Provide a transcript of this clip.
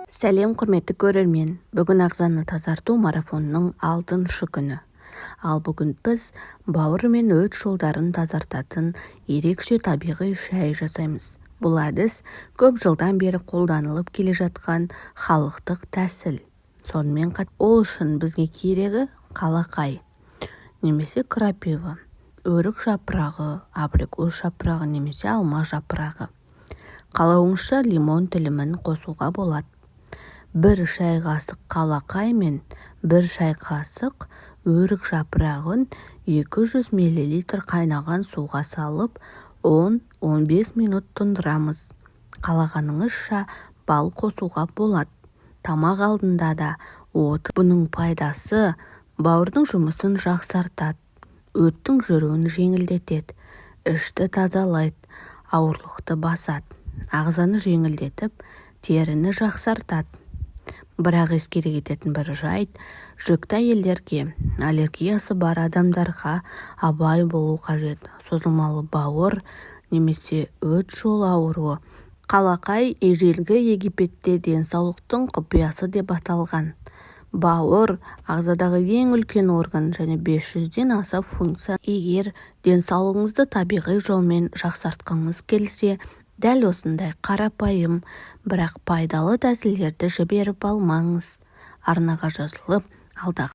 Сәлем құрметті көрермен, бүгін ағзаны тазарту марафонының 6-шы күні. Ал бүгін біз бауыр мен өт жолдарын тазартатын ерекше табиғи шай жасаймыз. Бұл әдіс көп жылдан бері қолданылып келе жатқан халықтық тәсіл. Сонымен қатар ол үшін бізге керегі қалақай, немесе крапива, өрік жапырағы, абрикос жапырағы немесе алма жапырағы. Қалауыңызша лимон тілімін қосуға болады. 1 шай қасық қалақай мен 1 шай қасық өрік жапырағын 200 мл қайнаған суға салып 10-15 минут тұндырамыз. Қалағаныңызша бал қосуға болады. Тамақ алдында да бұның пайдасы бауырдың жұмысын жақсартады, өттің жүруін жеңілдетеді, ішті тазалайды, ауырлықты басады, ағзаны жеңілдетіп, теріні жақсартады. Бірақ ескере кететін бір жайт, жүкті әйелдерге, аллергиясы бар адамдарға абай болу қажет. Созылмалы бауыр немесе өт жол ауруы. Қалақай ежелгі Египетте денсаулықтың құпиясы деп аталған. Бауыр ағзадағы ең үлкен орган және 500-ден аса функция. Егер денсаулығыңызды табиғи жолмен жақсартқыңыз келсе, дәл осындай қарапайым, бірақ пайдалы тәсілдерді жіберіп алмаңыз. Арнаға жазылып, алдағы